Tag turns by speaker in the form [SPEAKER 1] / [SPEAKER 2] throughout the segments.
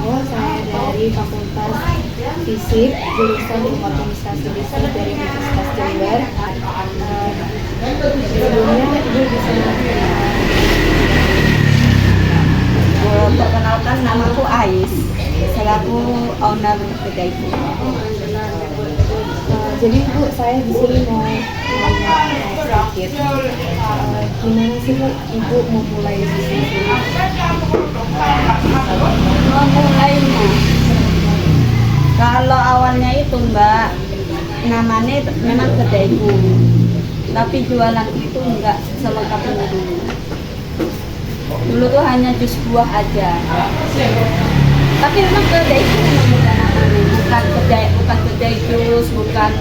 [SPEAKER 1] awal saya dari Fakultas Fisik jurusan Ilmu Administrasi Bisnis dari Universitas Jember. Sebelumnya Ibu bisa
[SPEAKER 2] perkenalkan, namaku Ais, selaku owner kedai Bu.
[SPEAKER 1] Jadi Bu, saya di sini mau nanya sedikit. Gimana sih Bu, Ibu mau mulai bisnis ini?
[SPEAKER 2] Mulainya, kalau awalnya itu Mbak, namanya memang kedai Bu, tapi jualan itu enggak selengkap ini dulu. Dulu tuh hanya jus buah aja. Tapi memang kedai itu memang bukan namanya, bukan kedai jus, bukan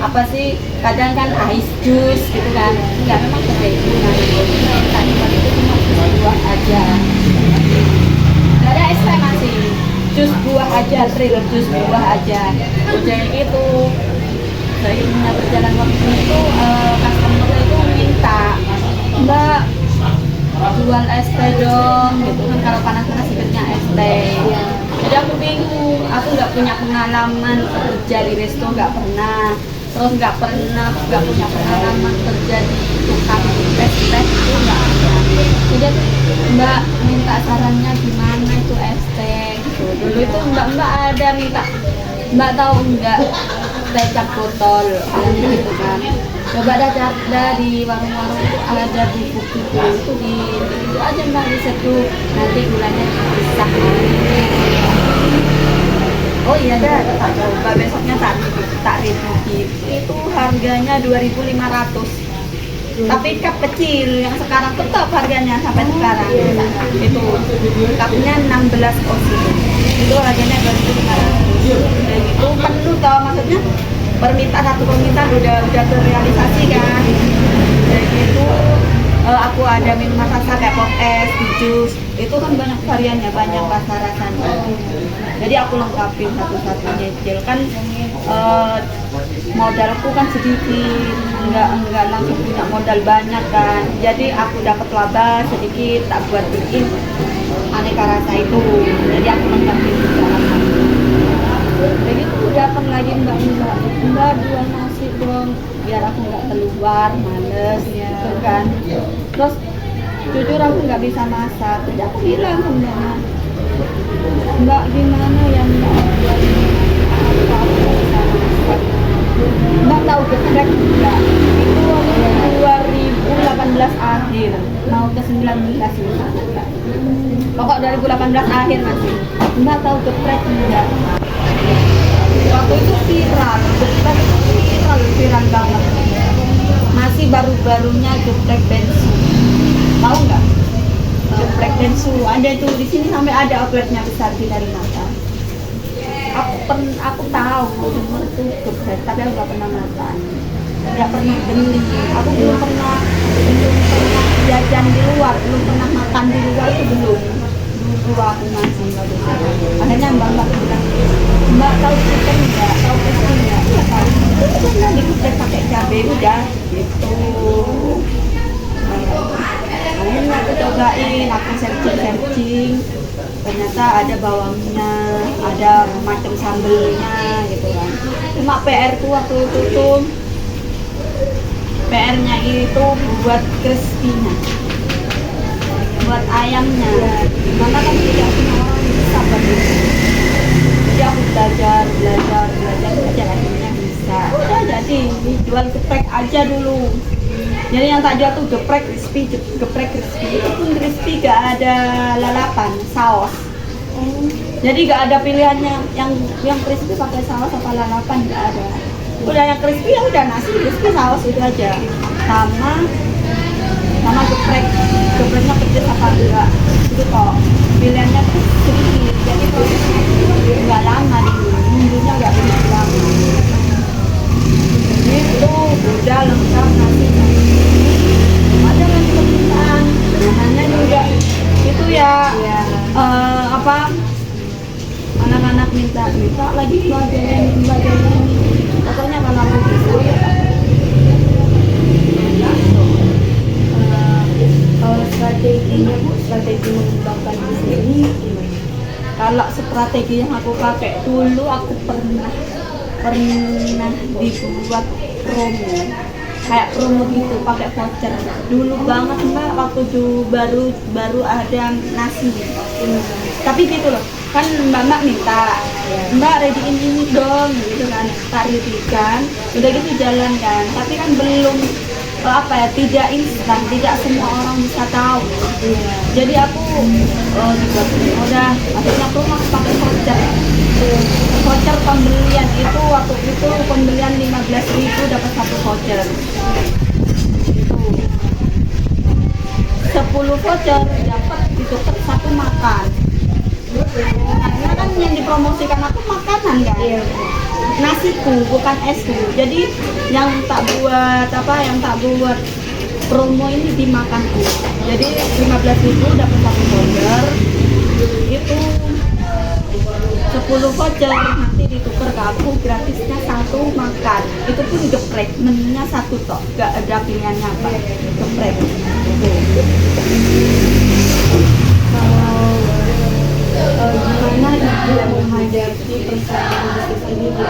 [SPEAKER 2] apa sih, kadang kan ais jus gitu kan. Enggak, memang kedai itu namanya. Tadi itu cuma jus buah aja. Enggak ada es teh, masih jus buah aja, real jus buah aja. Udah itu seiringnya berjalan waktu itu customer itu minta, Mbak jual es teh dong gitu kan, kalau panas-panas hidupnya es teh. Jadi aku bingung, aku nggak punya pengalaman kerja di resto, nggak pernah, terus nggak punya pengalaman kerja di tukang es teh itu nggak pernah. Jadi Mbak minta sarannya gimana itu es teh gitu. Dulu itu Mbak ada minta, Mbak tahu nggak teh cap botol gitu kan. Coba ada di warung-warung itu ada bubuk itu di itu aja Mbak, diseduh, nanti gulanya dipisah. Oh iya dah, tak coba besoknya tak review. Itu harganya 2.500. Tapi cup kecil yang sekarang tetap harganya sampai sekarang. Itu cupnya 16 oz. Itu harganya 2.500. Dan itu penuh tau, maksudnya satu permintaan udah terrealisasi kan. Jadi itu aku ada minuman rasa kayak pop es, jus, itu kan banyak variannya, banyak rasa-rasanya. Jadi aku lengkapin satu-satu, nyicil kan. Modalku kan sedikit, enggak langsung punya modal banyak kan. Jadi aku dapat laba sedikit, tak buat bikin aneka rasa itu. Jadi aku lengkapin juga. Jadi tuh datang lagi mbak jual nasi dong, biar aku nggak keluar, males gitu kan. Terus jujur aku nggak bisa masak, jadi aku bilang ke mbak gimana ya mbak, mbak tahu geprek enggak? Itu waktu 2018 akhir mau ke 19 ini, pokok 2018 akhir masih. Mbak tahu geprek enggak? Waktu itu viral banget. Masih baru-barunya geprek bensu. Tahu nggak? Geprek bensu ada tuh di sini, sampai ada outletnya besar di Darimata. Aku tahu itu geprek, tapi aku nggak pernah makan, nggak pernah beli. Aku belum pernah jajan di luar, belum pernah makan di luar, itu belum. Dulu aku masih akhirnya mbak bilang, mbak tahu chicken enggak, tahu crispy enggak? Iya tahu. Itu kan dikucek pakai cabai udah gitu. Akhirnya aku cobain, aku searching, ternyata ada bawangnya, ada macam sambelnya gitu kan. Cuma PR tuh waktu itu tuh, PR-nya itu buat crispy-nya, buat ayamnya. Mana kan tidak semua orang bisa begitu. Jadi aku belajar aja, akhirnya bisa. Udah jadi jual geprek aja dulu. Jadi yang tak jual tuh geprek crispy. Itu pun crispy gak ada lalapan, saus. Jadi gak ada pilihannya yang crispy pakai saus apa lalapan, gak ada. Udah yang crispy ya udah nasi crispy saus itu aja. Sama gepreknya pedes apa enggak itu kok, pilihannya tuh sedikit, jadi prosesnya enggak lama, nunggunya enggak begitu lama. Itu udah lengkap nasinya, ada lagi permintaan, namanya juga itu ya, anak-anak minta lagi bagian pokoknya kalau aku bisa ya.
[SPEAKER 1] Kalau strategi mengembangkan bisnis ini gimana?
[SPEAKER 2] Kalau strategi yang aku pakai dulu, aku pernah dibuat promo, kayak promo gitu pakai voucher dulu banget mbak, waktu baru ada nasi. Tapi gitu loh, kan mbak minta, mbak readyin ini dong gitu kan, tak readykan, udah gitu jalan kan, tapi kan belum tidak instan, tidak semua orang bisa tahu. Jadi aku dibuat udah akhirnya aku mau pakai voucher. Voucher pembelian itu waktu itu pembelian 15.000 dapat satu voucher. Itu 10 voucher dapat ditukar satu makan. Karena kan yang dipromosikan aku makanan kan. Nasiku bukan esku. Jadi yang tak buat promo ini dimakanku. Jadi 15.000 dapat satu voucher. Itu 10 voucher nanti ditukar ke aku, gratisnya satu makan. Itu pun geprek, menunya satu tok, gak ada pilihannya apa, geprek.
[SPEAKER 1] Gimana ibu menghadapi persaingan bisnis ini Bu?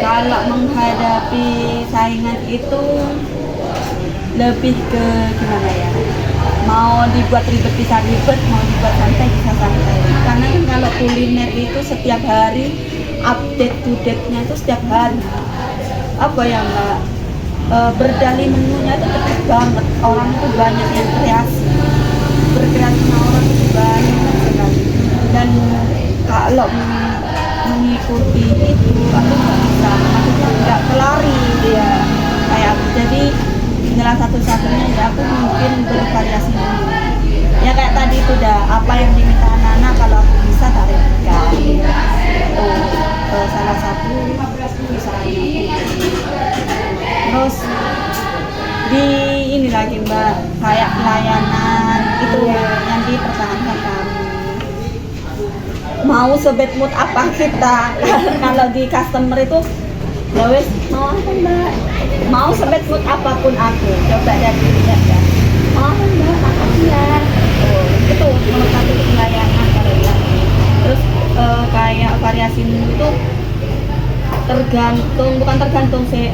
[SPEAKER 2] Kalau menghadapi saingan itu lebih ke gimana ya, mau dibuat ribet bisa ribet, mau dibuat santai bisa santai. Karena kan kalau kuliner itu setiap hari update to date-nya itu setiap hari. Apa ya mbak, berdalih menunya itu cepet banget, orang itu banyak yang kreasi, berkreasinya orang itu banyak sekali. Dan kalau mengikuti itu aku nggak bisa, maksudnya nggak kelari dia kayak aku. Jadi jalan satu-satunya ya aku mungkin bervariasi menu. Ya kayak tadi itu dah, apa yang diminta anak-anak kalau aku bisa tak replikan. Itu salah satu usahanya. Terus di ini lagi mbak, kayak pelayanan itu yang dipertahankan kami. Mau sebad mood apa kita kalau di customer itu ya wes mau apa mbak, mau sebad mood apapun aku coba dari lihat ya, mau apa mbak, makasih ya. Itu menurut aku pelayanan kalau yang terus kayak variasi menu itu bukan tergantung sih,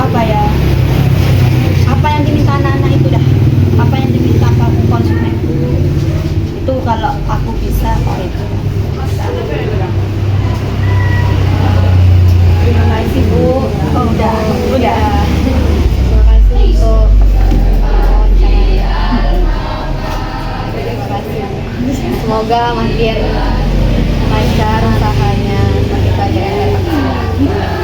[SPEAKER 2] apa ya, apa yang diminta anak-anak itu dah, apa yang diminta konsumen itu kalau aku bisa kok itu.
[SPEAKER 1] Terima kasih Bu.
[SPEAKER 2] Oh, udah.
[SPEAKER 1] Terima kasih untuk wawancaranya. Terima kasih. Semoga makin lancar usahanya, makin banyak yang datang.